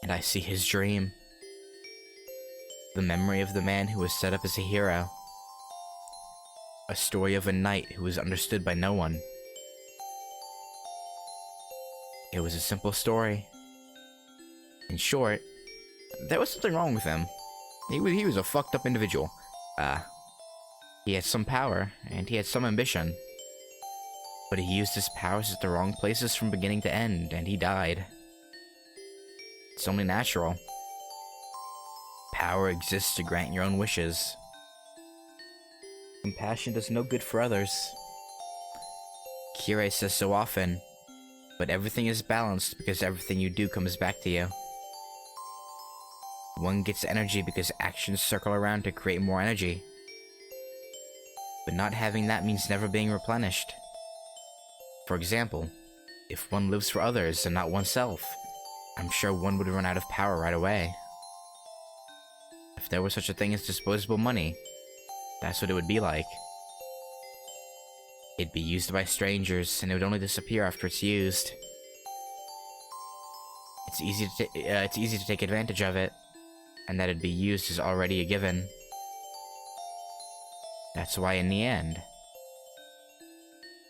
and I see his dream. The memory of the man who was set up as a hero. A story of a knight who was understood by no one. It was a simple story. In short, there was something wrong with him. He was a fucked up individual. He had some power, and he had some ambition. But he used his powers at the wrong places from beginning to end, and he died. It's only natural. Power exists to grant your own wishes. Compassion does no good for others. Kirei says so often, but everything is balanced because everything you do comes back to you. One gets energy because actions circle around to create more energy. But not having that means never being replenished. For example, if one lives for others and not oneself, I'm sure one would run out of power right away. If there was such a thing as disposable money, that's what it would be like. It'd be used by strangers, and it would only disappear after it's used. It's easy to take advantage of it, and that it'd be used is already a given. That's why in the end,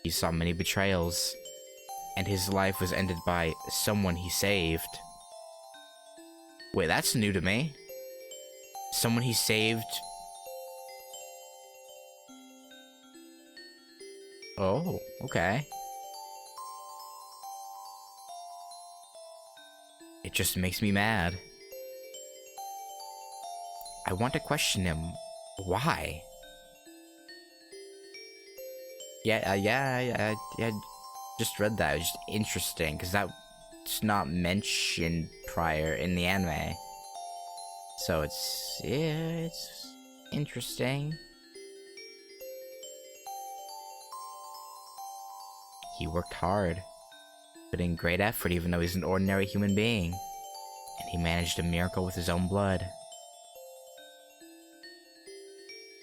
he saw many betrayals, and his life was ended by someone he saved. Wait, that's new to me. Someone he saved... Oh, okay. It just makes me mad. I want to question him. Why? Yeah, just read that. It was just interesting, because that's not mentioned prior in the anime. So it's interesting. He worked hard, put in great effort even though he's an ordinary human being, and he managed a miracle with his own blood.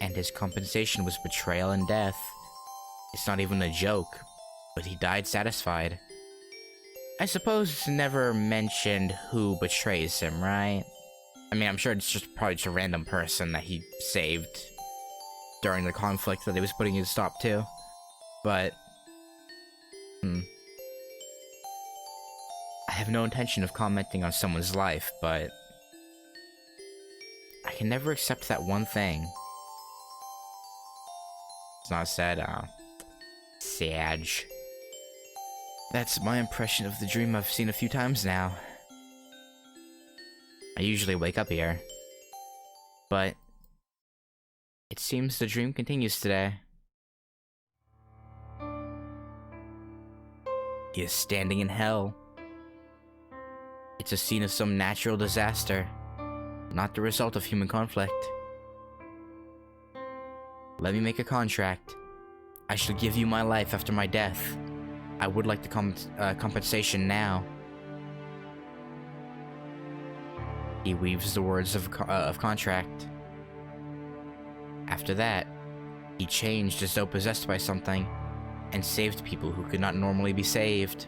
And his compensation was betrayal and death. It's not even a joke, but he died satisfied. I suppose it's never mentioned who betrays him, right? I mean, I'm sure it's probably just a random person that he saved during the conflict that he was putting a stop to. But... I have no intention of commenting on someone's life, but... I can never accept that one thing. It's not sad, Sad. That's my impression of the dream I've seen a few times now. I usually wake up here. But... it seems the dream continues today. He is standing in hell. It's a scene of some natural disaster, not the result of human conflict. Let me make a contract. I shall give you my life after my death. I would like the compensation now. He weaves the words of contract. After that, he changed as though possessed by something, and saved people who could not normally be saved.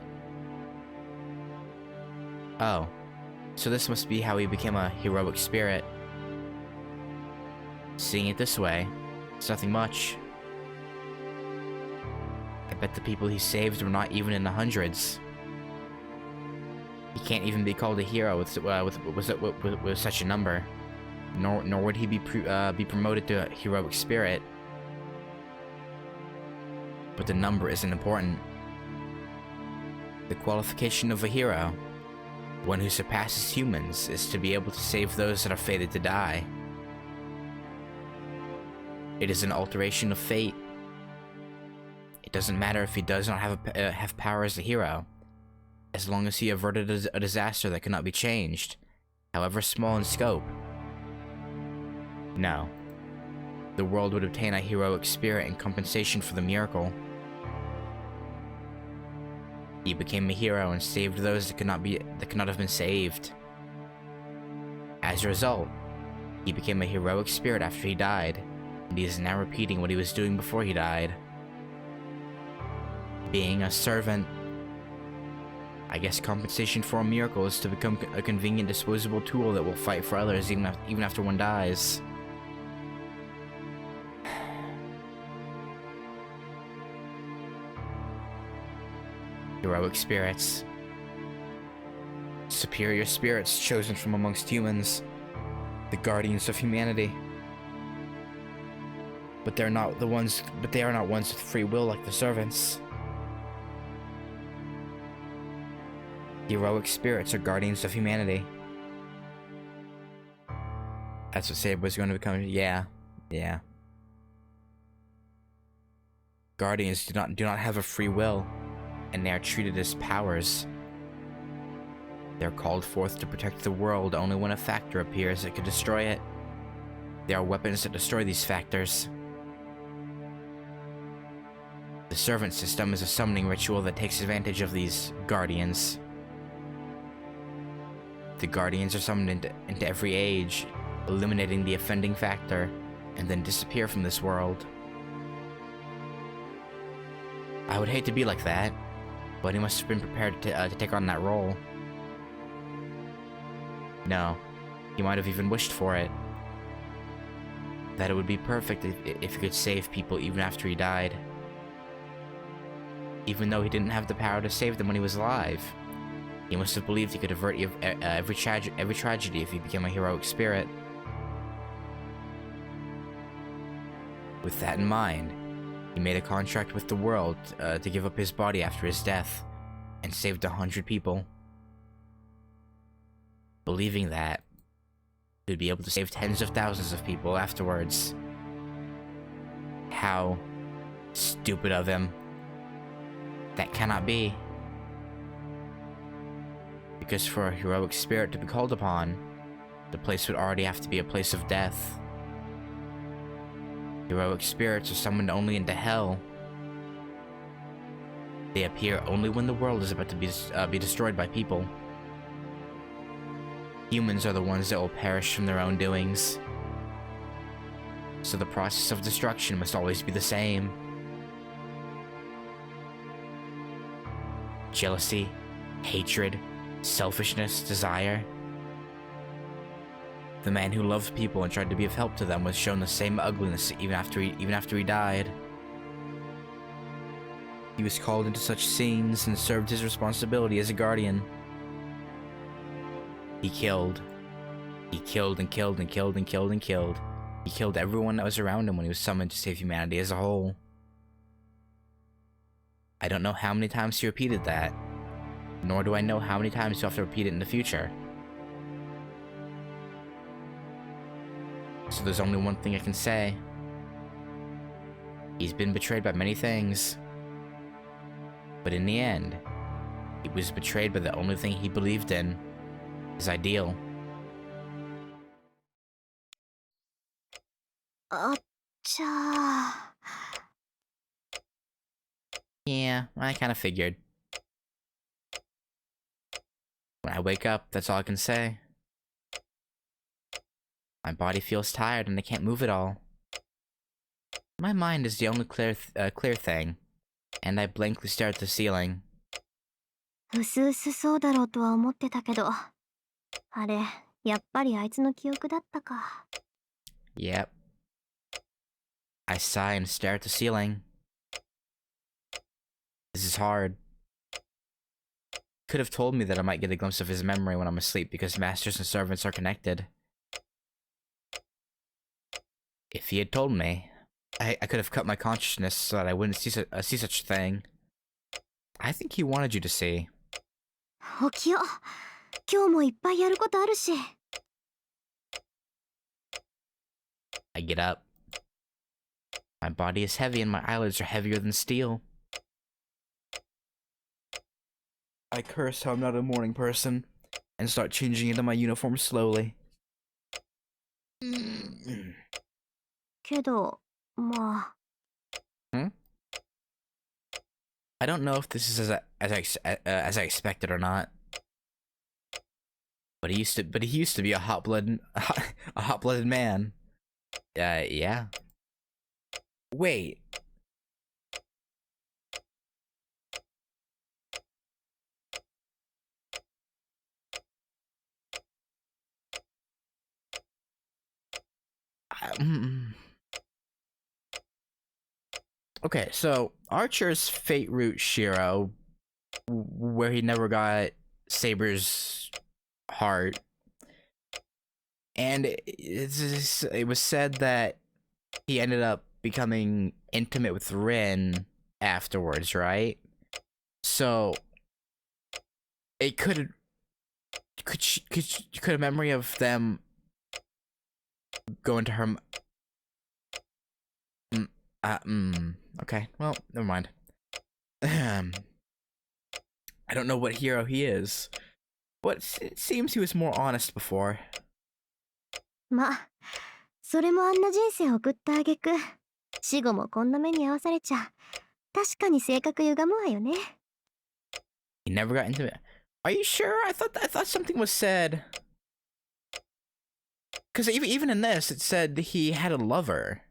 Oh, so this must be how he became a heroic spirit. Seeing it this way, it's nothing much. I bet the people he saved were not even in the hundreds. He can't even be called a hero with such a number. Nor would he be promoted to a heroic spirit. But the number isn't important. The qualification of a hero, one who surpasses humans, is to be able to save those that are fated to die. It is an alteration of fate. It doesn't matter if he does not have power as a hero, as long as he averted a disaster that cannot be changed, however small in scope. No. The world would obtain a heroic spirit in compensation for the miracle. He became a hero and saved those that could not have been saved. As a result, he became a heroic spirit after he died, and he is now repeating what he was doing before he died. Being a servant. I guess compensation for a miracle is to become a convenient disposable tool that will fight for others even after one dies. Heroic spirits. Superior spirits chosen from amongst humans. The guardians of humanity. But they are not ones with free will like the servants. Heroic spirits are guardians of humanity. That's what Saber's going to become. Yeah. Guardians do not have a free will, and they are treated as powers. They're called forth to protect the world only when a factor appears that could destroy it. They are weapons that destroy these factors. The servant system is a summoning ritual that takes advantage of these guardians. The guardians are summoned into every age, eliminating the offending factor, and then disappear from this world. I would hate to be like that, but he must have been prepared to take on that role. No, he might have even wished for it. That it would be perfect if he could save people even after he died. Even though he didn't have the power to save them when he was alive. He must have believed he could avert every tragedy if he became a heroic spirit. With that in mind, he made a contract with the world to give up his body after his death, and saved 100 people. Believing that he would be able to save tens of thousands of people afterwards. How stupid of him. That cannot be. Because for a heroic spirit to be called upon, the place would already have to be a place of death. Heroic spirits are summoned only into hell. They appear only when the world is about to be destroyed by people. Humans are the ones that will perish from their own doings. So the process of destruction must always be the same. Jealousy, hatred, selfishness, desire. The man who loved people and tried to be of help to them was shown the same ugliness even after he died. He was called into such scenes and served his responsibility as a guardian. He killed. He killed and killed and killed and killed and killed. He killed everyone that was around him when he was summoned to save humanity as a whole. I don't know how many times he repeated that, nor do I know how many times he'll have to repeat it in the future. So there's only one thing I can say. He's been betrayed by many things. But in the end, he was betrayed by the only thing he believed in, his ideal. Yeah, I kinda figured. When I wake up, that's all I can say. My body feels tired and I can't move at all. My mind is the only clear thing, and I blankly stare at the ceiling. うすうすそうだろうとは思ってたけど、あれ、やっぱりあいつの記憶だったか。Yep. I sigh and stare at the ceiling. This is hard. Could have told me that I might get a glimpse of his memory when I'm asleep because masters and servants are connected. If he had told me, I could have cut my consciousness so that I wouldn't see such a thing. I think he wanted you to see. 起きよう。今日もいっぱいやることあるし。I get up. My body is heavy and my eyelids are heavier than steel. I curse how I'm not a morning person and start changing into my uniform slowly. けど、まあ。I don't know if this is as I expected or not. But he used to be a hot-blooded man. Yeah. Wait. Okay, so Archer's fate route Shiro, where he never got Saber's heart, and it was said that he ended up becoming intimate with Rin afterwards, right? So it could a memory of them going to her. Okay, well, never mind. I don't know what hero he is, but it seems he was more honest before. ま、それもあんな人生を送った挙句、死後もこんな目に遭わされちゃ、確かに性格歪むわよね。He never got into it. Are you sure? I thought something was said. Because even in this, it said he had a lover.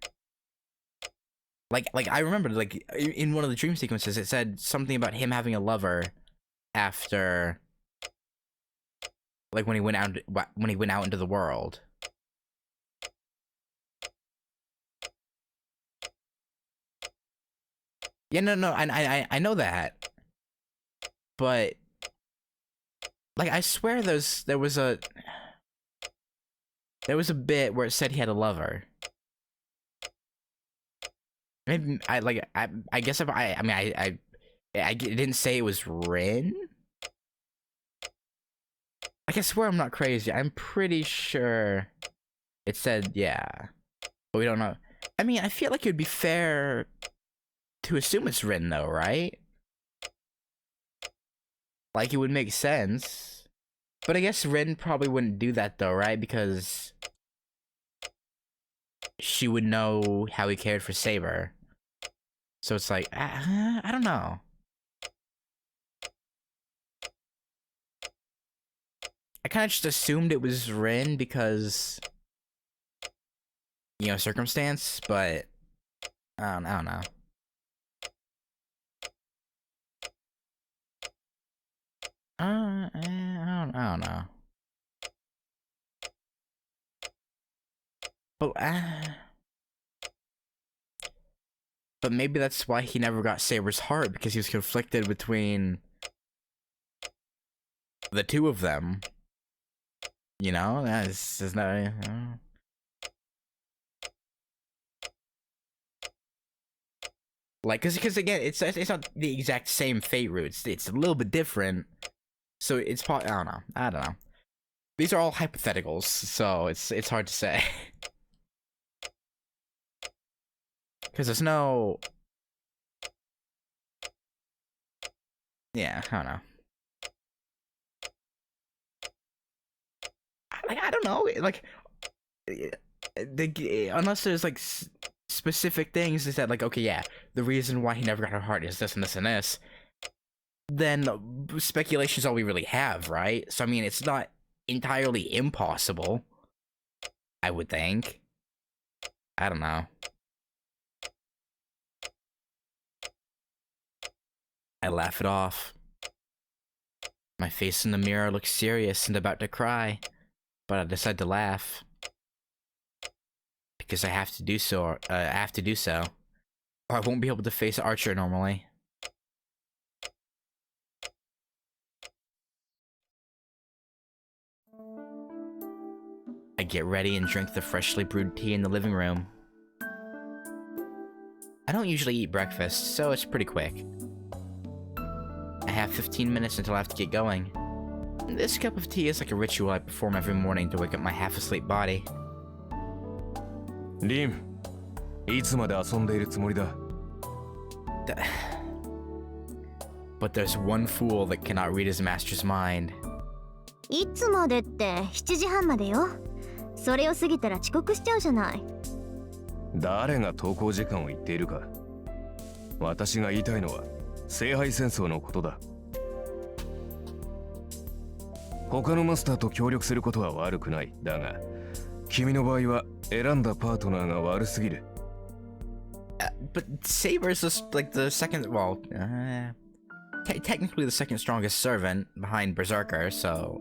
Like I remember, like in one of the dream sequences, it said something about him having a lover after, like when he went out into the world. Yeah, no, I know that, but like I swear there was a bit where it said he had a lover. Maybe I guess if I mean I didn't say it was Rin. Like I swear I'm not crazy. I'm pretty sure it said yeah, but we don't know. I mean I feel like it would be fair to assume it's Rin though, right? Like it would make sense. But I guess Rin probably wouldn't do that though, right? Because she would know how he cared for Saber. So it's like, I don't know. I kind of just assumed it was Rin because, you know, circumstance, but I don't know. I don't know. But maybe that's why he never got Saber's heart, because he was conflicted between the two of them. You know, that's not. Like, cause again, it's not the exact same fate route. It's a little bit different. So it's probably I don't know. These are all hypotheticals, so it's hard to say. Because there's no... Yeah, I don't know. I don't know, like... unless there's, like, specific things is that, like, okay, yeah, the reason why he never got her heart is this and this and this, then speculation's all we really have, right? So, I mean, it's not entirely impossible, I would think. I don't know. I laugh it off. My face in the mirror looks serious and about to cry, but I decide to laugh. Because I have to do so, or I won't be able to face Archer normally. I get ready and drink the freshly brewed tea in the living room. I don't usually eat breakfast, so it's pretty quick. I have 15 minutes until I have to get going. This cup of tea is like a ritual I perform every morning to wake up my half-asleep body. Rim, いつまで遊んでいるつもりだ? But there's one fool that cannot read his master's mind. いつまでって7時半までよ。それを過ぎたら遅刻しちゃうじゃない。誰が登校時間を言っているか。私が言いたいのは聖杯戦争のことだ。他のマスターと協力することは悪くない。だが、君の場合は選んだパートナーが悪すぎる。But Saber's like the second, well, technically the second strongest servant behind Berserker, so...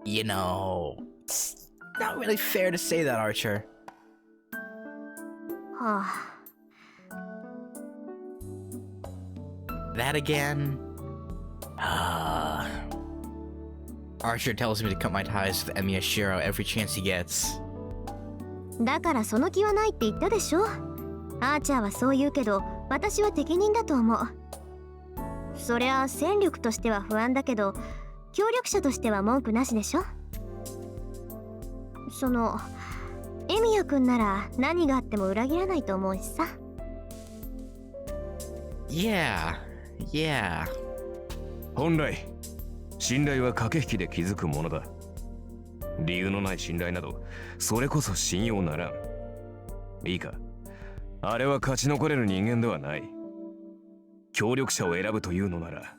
You know, it's not really fair to say that, Archer. はあ That again? Archer tells me to cut my ties with Emi Yashiro every chance he gets. だからその気はないって言ったでしょ。アーチャーはそう言うけど私は適任だと思う。そりゃ戦力としては不安だけど協力者としては文句なしでしょ。そのエミヤくんなら何があっても裏切らないと思うしさ。 Yeah. 本来信頼は駆け引きで築くものだ。理由のない信頼などそれこそ信用ならん。いいか、あれは勝ち残れる人間ではない。協力者を選ぶというのなら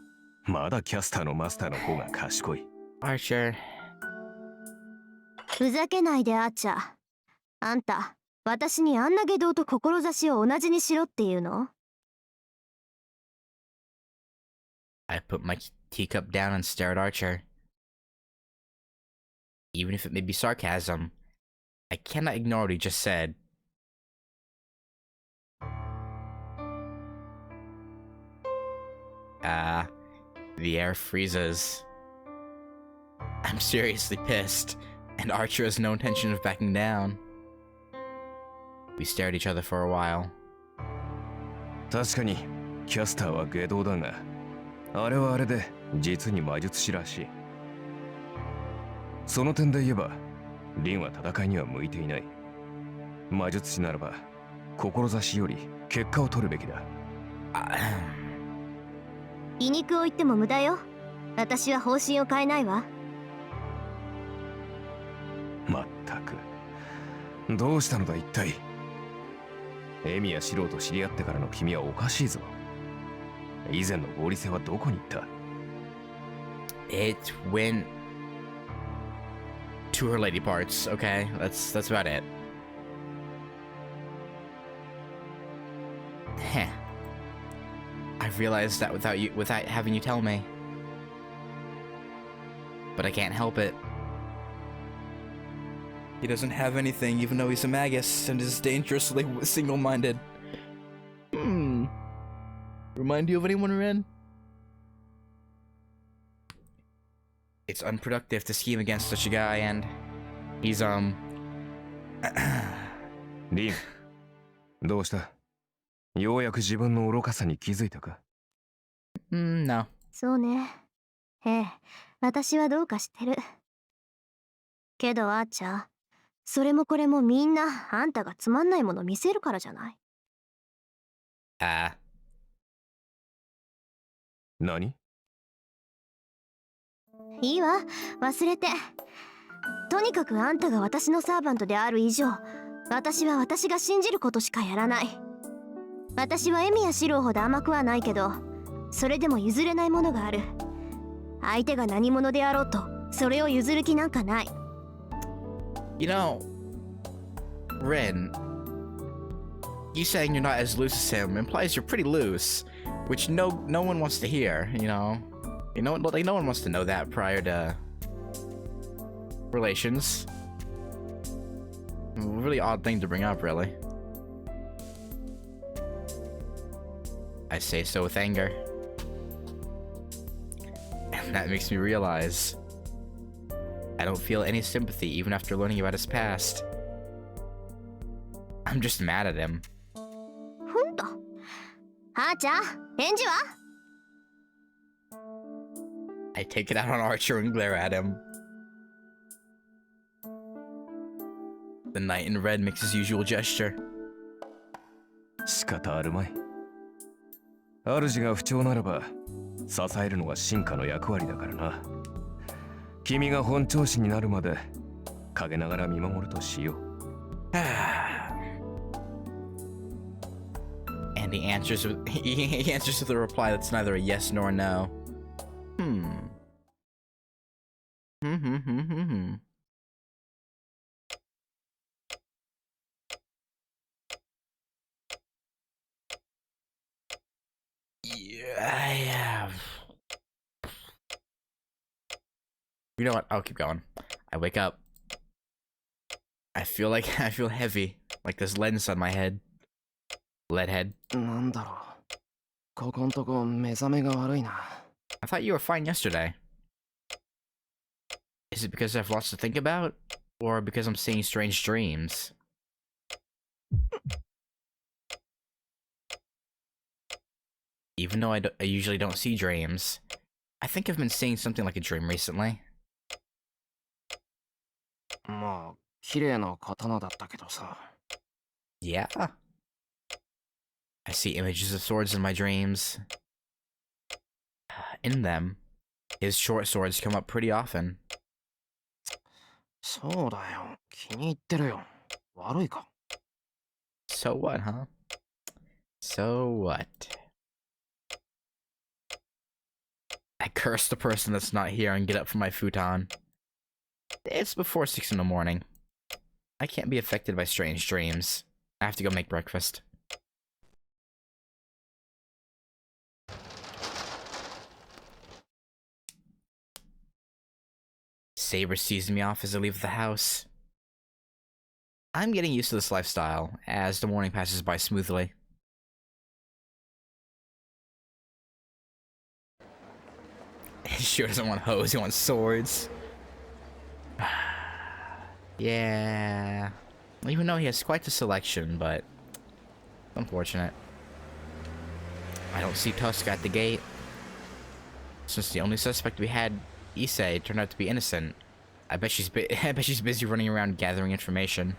まだキャスターのマスターの方が賢い。 Archer. ふざけないでアーチャー。あんた私にあんな下道と志を同じにしろっていうの？ I put my teacup down and stare at Archer. Even if it may be sarcasm, I cannot ignore what he just said. The air freezes. I'm seriously pissed, and Archer has no intention of backing down. We stare at each other for a while. 確かにキャスターは下道だが、あれはあれで実に魔術師らしい。その点で言えばリンは戦いには向いていない。魔術師ならば志より結果を取るべきだ。皮肉を言っても無駄よ。私は方針を変えないわ。まったくどうしたのだ一体。エミやシロと知り合ってからの君はおかしいぞ。以前の合理性はどこに行った？ It went to her lady parts, okay? That's about it. Heh. I've realized that without having you tell me. But I can't help it. He doesn't have anything, even though he's a magus and is dangerously single-minded. Remind you of anyone, Ren? It's unproductive to scheme against such a guy, and he'sリン、どうした？ようやく自分の愚かさに気づいたか？ no. そうね。ええ、私はどうかしてる。けどアーチャー、それもこれもみんなあんたがつまんないもの見せるからじゃない。何？いいわ、忘れて。とにかくあんたが私のサーバントである以上、私は私が信じることしかやらない。私はエミやシローほど甘くはないけど、それでも譲れないものがある。相手が何者であろうと、それを譲る気なんかない。You know, Ren, you saying you're not as loose as him implies you're pretty loose, which no one wants to hear. You know, like no one wants to know that prior to relations. Really odd thing to bring up, really. I say so with anger. And that makes me realize I don't feel any sympathy even after learning about his past. I'm just mad at him. ほんと。あーちゃん、返事は？ I take it out on Archer and glare at him. The knight in red makes his usual gesture. 仕方あるまい。主が不調ならば支えるのが進化の役割だからな。君が本調子になるまで陰ながら見守るとしよう。And he answers with he answers with a reply that's neither a yes nor a no. Yeah. You know what? I'll keep going. I wake up. I feel heavy. Like there's lead inside my head. Lead head. なんだろう。ここんとこ目覚めが悪いな。I thought you were fine yesterday. Is it because I have lots to think about? Or because I'm seeing strange dreams? Even though I usually don't see dreams, I think I've been seeing something like a dream recently. まあ、綺麗な刀だったけどさ。Yeah. I see images of swords in my dreams. In them, his short swords come up pretty often. そうだよ。気に入ってるよ。悪いか。So what, huh? So what? I curse the person that's not here and get up from my futon. It's before 6 in the morning. I can't be affected by strange dreams. I have to go make breakfast. Saber sees me off as I leave the house. I'm getting used to this lifestyle as the morning passes by smoothly. He sure doesn't want hoes, he wants swords. Yeah. Even though he has quite the selection, but unfortunate. I don't see Tusk at the gate. Since the only suspect we had, Issei, turned out to be innocent. I bet she's busy running around gathering information.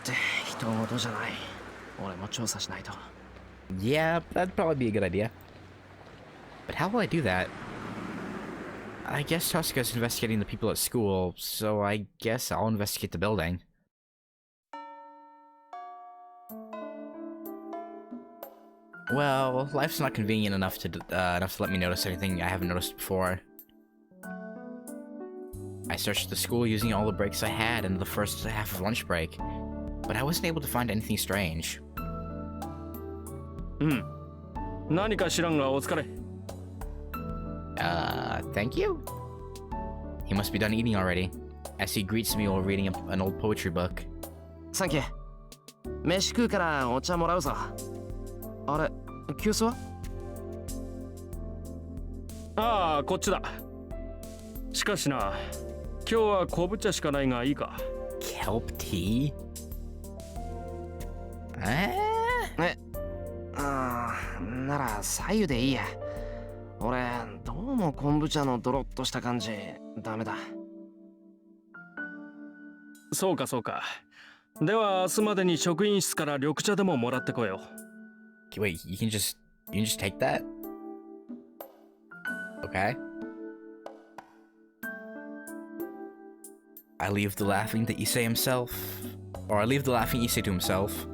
って人事じゃない。俺も調査しないと。 Yeah, that'd probably be a good idea. But how will I do that? I guess Tosca's investigating the people at school, so I guess I'll investigate the building. Well, life's not convenient enough to let me notice anything I haven't noticed before. I searched the school using all the breaks I had in the first half of lunch break, but I wasn't able to find anything strange. うん。何か知らんがお疲れ。Thank you? He must be done eating already, as he greets me while reading an old poetry book. サンキュー。飯食うからお茶もらうぞ。あれ、急須は？ああ、こっちだ。しかしな、今日は昆布茶しかないがいいか。Kelp tea? なら左右でいいや。俺どうも昆布茶のドロッとした感じダメだ。そうかそうか。では明日までに職員室から緑茶でももらってこよう。Wait, you can just take that? Okay. I leave the laughing to Issei himself. Or I leave the laughing Issei to himself.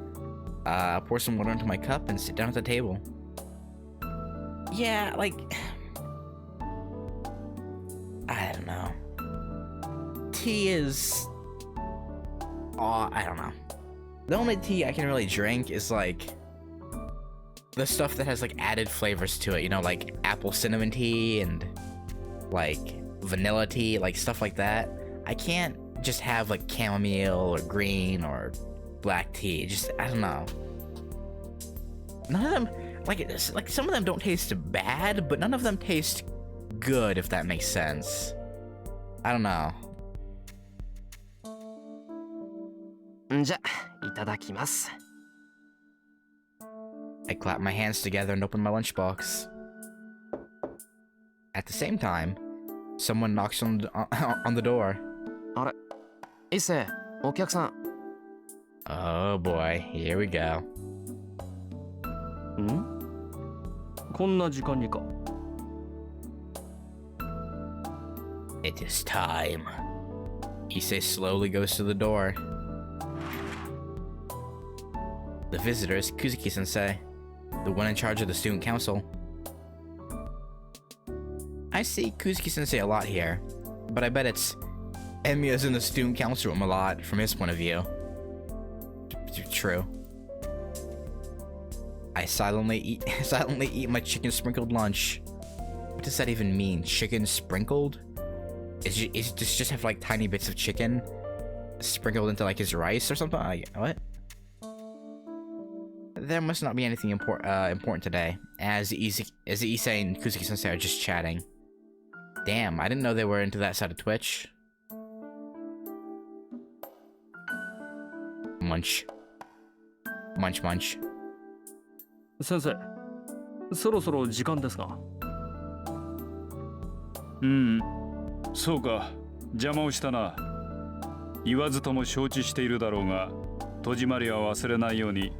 Pour some water into my cup and sit down at the table. Yeah, like... I don't know. Tea is... Oh, I don't know. The only tea I can really drink is like... the stuff that has like added flavors to it, you know, like apple cinnamon tea and like vanilla tea, like stuff like that. I can't just have like chamomile or green or black tea. Just, I don't know. None of them, like some of them don't taste bad, but none of them taste good, if that makes sense. I don't know. じゃ、いただきます。I clap my hands together and open my lunchbox. At the same time, someone knocks on the door. あれ、一星、お客さん。Oh boy, here we go. ん？こんな時間にか。It is time. Issei slowly goes to the door. The visitor is Kuzuki-sensei, the one in charge of the student council. I see Kuzuki-sensei a lot here, but I bet it's Emiya's in the student council room a lot from his point of view. True. I silently eat my chicken sprinkled lunch. What does that even mean? Chicken sprinkled? Is it just have like tiny bits of chicken sprinkled into like his rice or something? What? There must not be anything important today, as Issei and Kuzuki-sensei are just chatting. Damn, I didn't know they were into that side of Twitch. Munch. Munch munch. 先生、そろそろ時間ですが。うん、そうか、邪魔をしたな。言わずとも承知しているだろうが、戸締まりは忘れないように、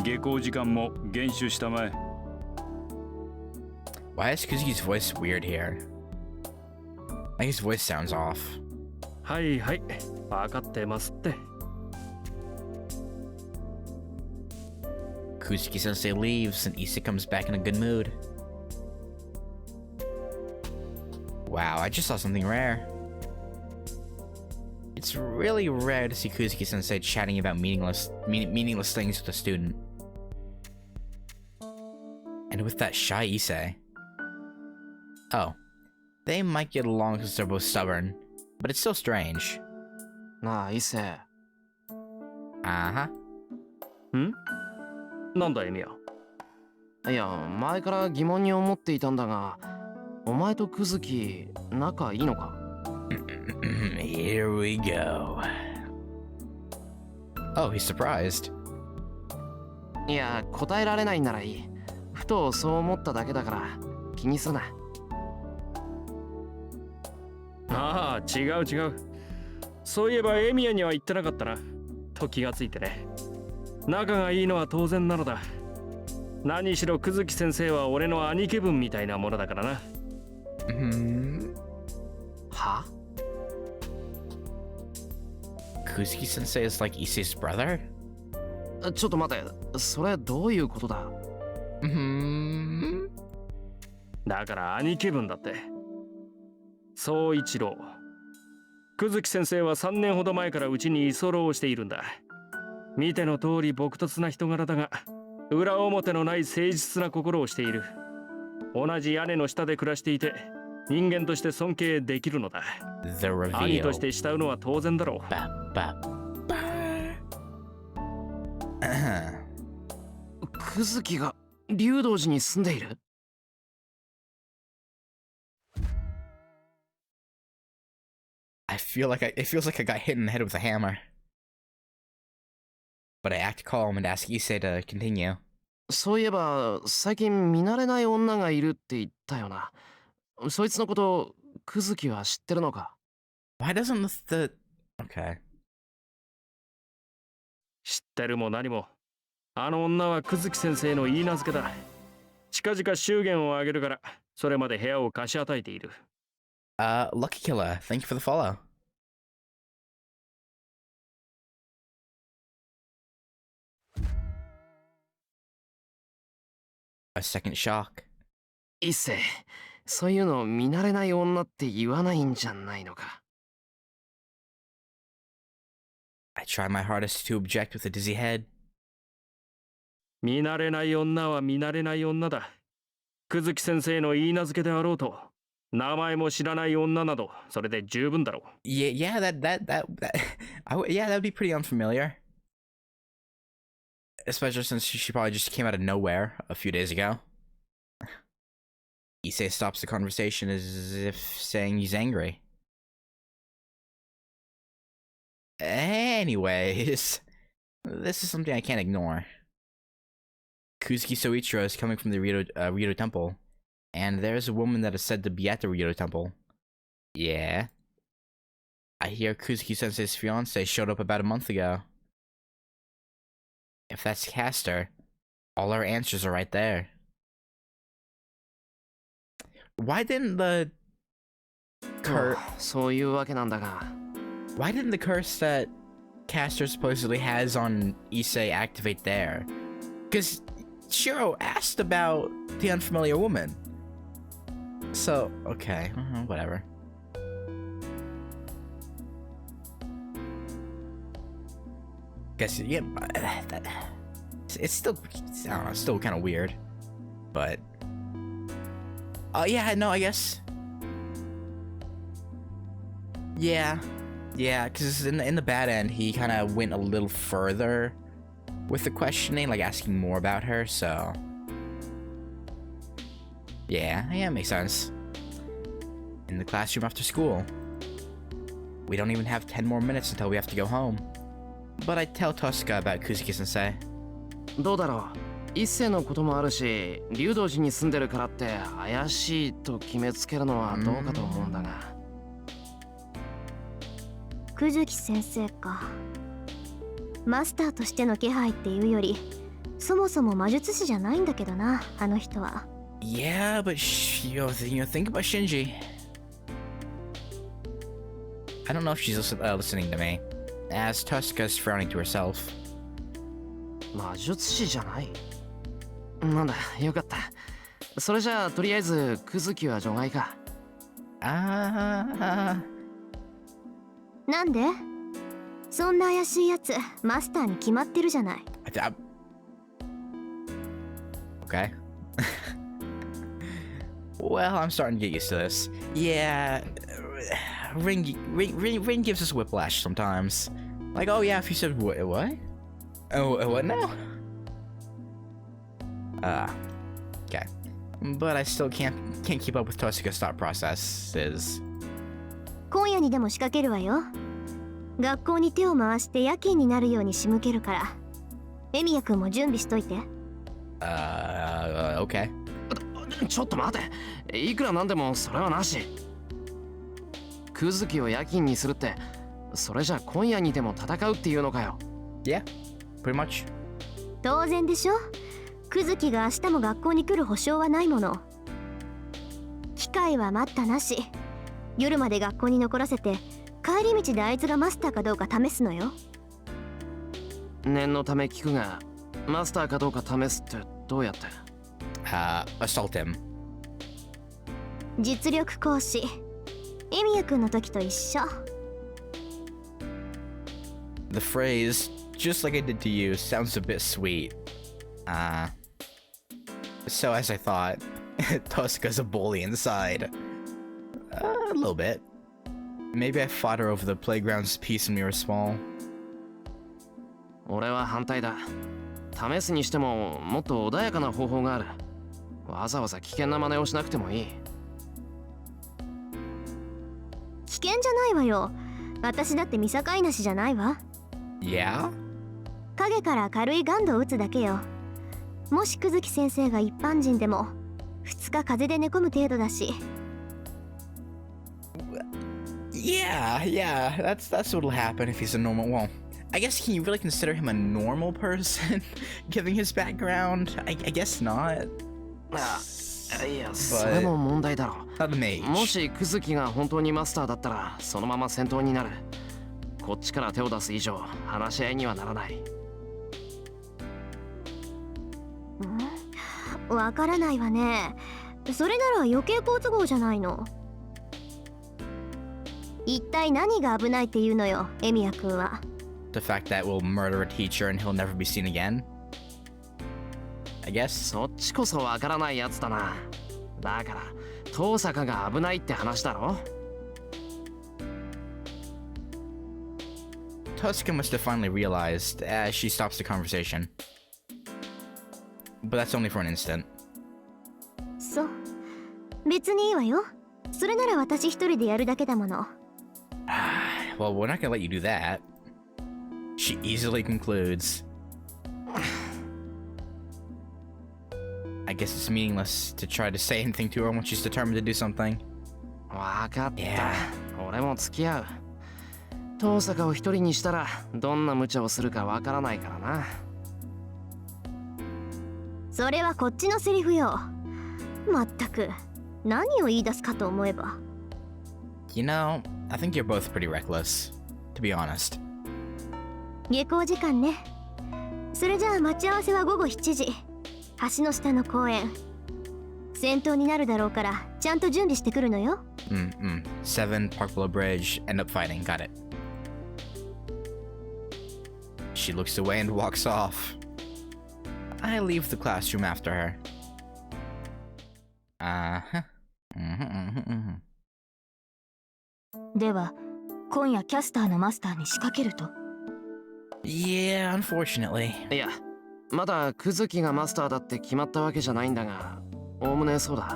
下校時間も厳守したまえ。Why is Kuzuki's voice weird here? Like his voice sounds off. はいはい、分かってますって。Kuzuki-sensei leaves and Issei comes back in a good mood. Wow, I just saw something rare. It's really rare to see Kuzuki-sensei chatting about meaningless things with a student. And with that shy Issei. Oh. They might get along because they're both stubborn, but it's still strange. なあ、伊勢。Uh-huh. ん？なんだエミヤ。いや、前から疑問に思っていたんだが、お前とクズキ仲いいのか？ Here we go. Oh, he's surprised. いや、答えられないならいい。ふとそう思っただけだから気にするな。ああ、違う違う。そういえばエミヤには言ってなかったな。と気がついてね。仲がいいのは当然なのだ。何しろクズキ先生は俺の兄貴分みたいなものだからな。は？ Kuzuki-sensei is like Issei's brother? ちょっと待て、それどういうことだ？だから兄貴分だって。総一郎。クズキ先生は3年ほど前からうちに居候しているんだ。見ての通り朴突な人柄だが、裏表のない誠実な心をしている。同じ屋根の下で暮らしていて、人間として尊敬できるのだ。The reveal. 兄として慕うのは当然だろう。クズキが竜道寺に住んでいる？ It feels like I got hit in the head with a hammer. But I act calm and ask Issei to continue. そういえば最近見慣れない女がいるって言ったよな。そいつのことクズキは知ってるのか？ Why doesn't the... Okay. 知ってるも何も。あの女はクズキ先生の言い名付けだ。近々祝言をあげるから、それまで部屋を貸し与えている。Lucky Killer, thank you for the follow. A second shock. 一世、そういうの見慣れない女って言わないんじゃないのか？ I try my hardest to object with a dizzy head. 見慣れない女は見慣れない女だ。クズキ先生の言い名付けであろうと、名前も知らない女など、それで十分だろう。Yeah, yeah, that'd be pretty unfamiliar. Especially since she probably just came out of nowhere a few days ago. Issei stops the conversation as if saying he's angry. Anyways, this is something I can't ignore. Kuzuki Soichiro is coming from the Rito Temple, and there's a woman that is said to be at the Rito Temple. Yeah. I hear Kuzuki-sensei's fiancé showed up about a month ago. If that's Caster, all our answers are right there. Why didn't the curse... そういうわけなんだが。 Why didn't the curse that Caster supposedly has on Issei activate there? Because Shiro asked about the unfamiliar woman. So, okay, whatever. Guess, yeah, it's still, I don't know, it's still kind of weird. But, yeah, no, I guess. Yeah, because in the bad end, he kind of went a little further with the questioning, like asking more about her, so... Yeah, makes sense. In the classroom after school. We don't even have 10 more minutes until we have to go home. But I tell Tosca about Kuzuki-sensei. どうだろう。一世のこともあるし、竜道寺に住んでるからって怪しいと決めつけるのはどうかと思うんだが。久月先生か。マスターとしての気配っていうより、そもそも魔術師じゃないんだけどな、あの人は。Yeah, but think about Shinji. I don't know if she's listening to me, as Tosca's frowning to herself. 魔術師じゃない。なんだ、よかった。それじゃあとりあえずクズキは除外か。なんで？そんな怪しいやつマスターに決まってるじゃない。Okay. Well, I'm starting to get used to this. Yeah, Ring gives us whiplash sometimes. Like, oh yeah, if you said what? Oh, what now? Okay. But I still can't keep up with Tosca's thought processes. 今夜にでも仕掛けるわよ。学校に手を回して夜勤になるように仕向けるから。エミヤ君も準備しといて。Okay. ちょっと待て。いくらなんでもそれはなし。クズキを夜勤にするって、それじゃ今夜にでも戦うっていうのかよ。Yeah, pretty much. 当然でしょ。クズキが明日も学校に来る保証はないもの。機会は待ったなし。夜まで学校に残らせて、帰り道であいつがマスターかどうか試すのよ。念のため聞くが、マスターかどうか試すってどうやって？ Assault him. 実力行使。エミヤ君の時と一緒。The phrase, just like I did to you, sounds a bit sweet. So as I thought, Tosca's a bully inside. A little bit. Maybe I fought her over the playground's piece when we were small. 俺は反対だ。試すにしてももっと穏やかな方法がある。わざわざ危険な真似をしなくてもいい。危険じゃないわよ。私だって見境なしじゃないわ。Yeah? 影から軽いガンドを打つだけよ。もし久月先生が一般人でも2日風邪で寝込む程度だし。Yeah, that's what'll happen if he's a normal. Well, I guess can you really consider him a normal person, given his background? I guess not. いや、それも問題だろ。Not the mage. もしクズキが本当にマスターだったらそのまま戦闘になる。こっちから手を出す以上話し合いにはならない。わからないわね。それなら余計好都合じゃないの。一体何が危ないっていうのよ、エミヤ君は。The fact that we'll murder a teacher and he'll never be seen again? I guess. そっちこそわからないやつだな。だから遠坂が危ないって話だろ。Tosca must have finally realized as she stops the conversation. But that's only for an instant. そう。別にいいわよ。それなら私一人でやるだけだもの。Well, we're not gonna let you do that. She easily concludes. I guess it's meaningless to try to say anything to her when she's determined to do something. わかった。Yeah. 俺も付き合う。遠坂を一人にしたらどんな無茶をするかわからないからな。それはこっちのセリフよ。まったく何を言い出すかと思えば。You know, I think you're both pretty reckless, to be honest. 下校時間ね。それじゃあ待ち合わせは午後7時。橋の下の公園。戦闘になるだろうからちゃんと準備してくるのよ。7 Park Below Bridge, end up fighting, got it. She looks away and walks off. I leave the classroom after her. Uh-huh. では今夜キャスターのマスターに仕掛けると。 Yeah, unfortunately. いや、まだクズキがマスターだって決まったわけじゃないんだが、おおむねそうだ。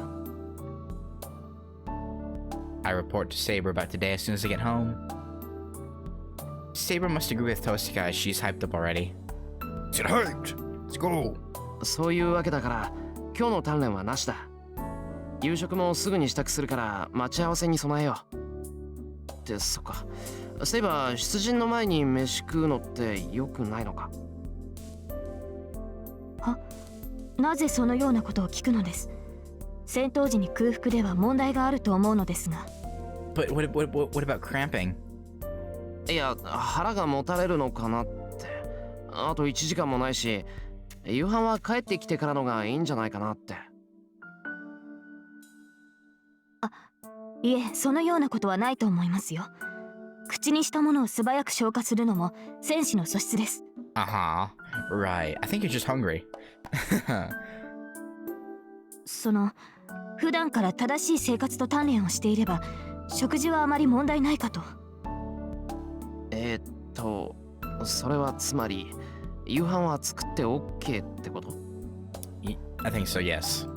I report to Saber about today as soon as I get home. Saber must agree with Tosika as she's hyped up already. Get hyped! Let's go! そういうわけだから、今日の鍛錬はなしだ。夕食もすぐに支度するから待ち合わせに備えよう。ってそっか。そういえば出陣の前に飯食うのって良くないのか。なぜそのようなことを聞くのです。戦闘時に空腹では問題があると思うのですが。 But what about cramping? いや、腹がもたれるのかなって。あと1時間もないし、夕飯は帰ってきてからのがいいんじゃないかなって。いえ、そのようなことはないと思いますよ。口にしたものを素早く消化するのも戦士の素質です。Uh-huh. Right. I think you're just hungry. 普段から正しい生活と鍛錬をしていれば食事はあまり問題ないかと。それはつまり夕飯は作って OK ってこと？ I think so, yes.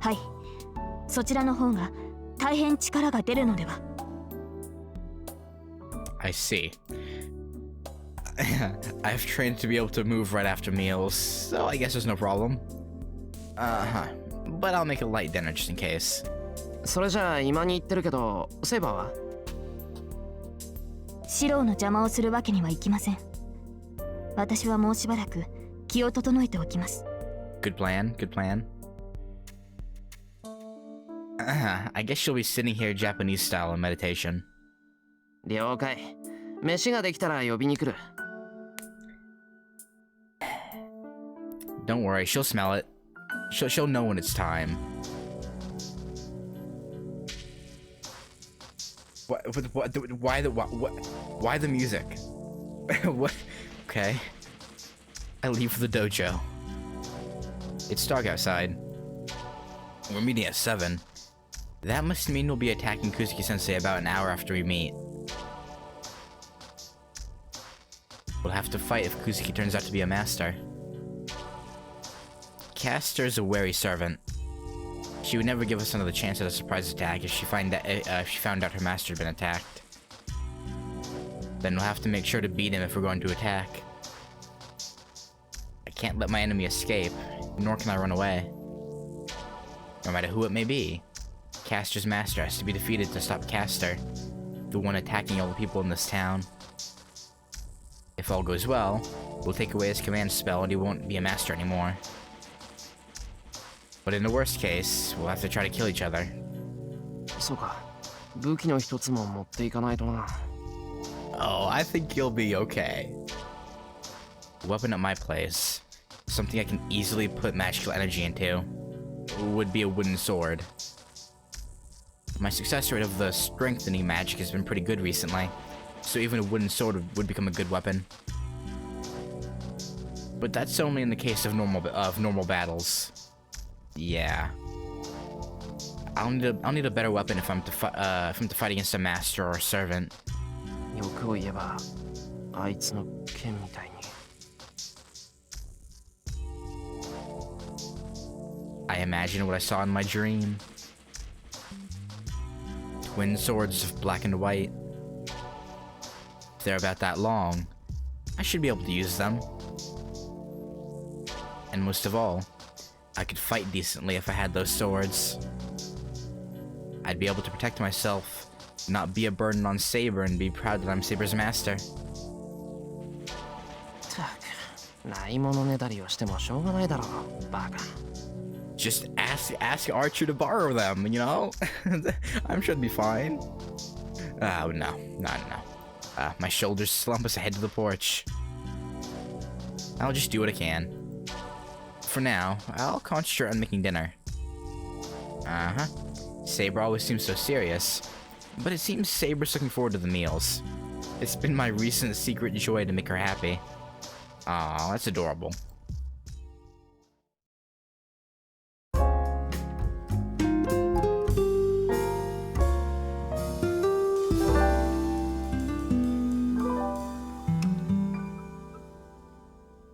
はい、そちらの方が大変力が出るのでは。 I see. I've trained to be able to move right after meals, so I guess there's no problem. Uh-huh. But I'll make a light dinner just in case. それじゃあ今に言ってるけど、セイバーは？シローの邪魔をするわけにはいきません。私はもうしばらく気を整えておきます。 Good plan, good plan. I guess she'll be sitting here Japanese style in meditation. 了解。飯ができたら呼びに来る。Don't worry, she'll smell it. She'll know when it's time. Why the music? What? Okay. I leave for the dojo. It's dark outside. We're meeting at 7. That must mean we'll be attacking Kuzuki-sensei about an hour after we meet. We'll have to fight if Kuzuki turns out to be a master. Caster's a wary servant. She would never give us another chance at a surprise attack if she found out her master had been attacked. Then we'll have to make sure to beat him if we're going to attack. I can't let my enemy escape, nor can I run away. No matter who it may be, Caster's master has to be defeated to stop Caster, the one attacking all the people in this town. If all goes well, we'll take away his command spell and he won't be a master anymore. But in the worst case, we'll have to try to kill each other. そうか。武器の一つも持っていかないとな。Oh, I think you'll be okay. A weapon at my place, something I can easily put magical energy into, would be a wooden sword. My success rate of the strengthening magic has been pretty good recently, so even a wooden sword would become a good weapon. But that's only in the case of normal battles. Yeah. I'll need a better weapon if I'm to fight against a master or a servant. 欲を言えば、あいつの剣みたいに。I imagine what I saw in my dream. Twin swords of black and white. If they're about that long, I should be able to use them. And most of all, I could fight decently if I had those swords. I'd be able to protect myself, not be a burden on Saber, and be proud that I'm Saber's master. たく、ないものねだりをしてもしょうがないだろう、バカ。Just ask Archer to borrow them, you know? I'm sure it'd be fine. Oh, no. My shoulders slump as I head to the porch. I'll just do what I can. For now, I'll concentrate on making dinner. Uh-huh. Saber always seems so serious, but it seems Saber's looking forward to the meals. It's been my recent secret joy to make her happy. Aw, that's adorable.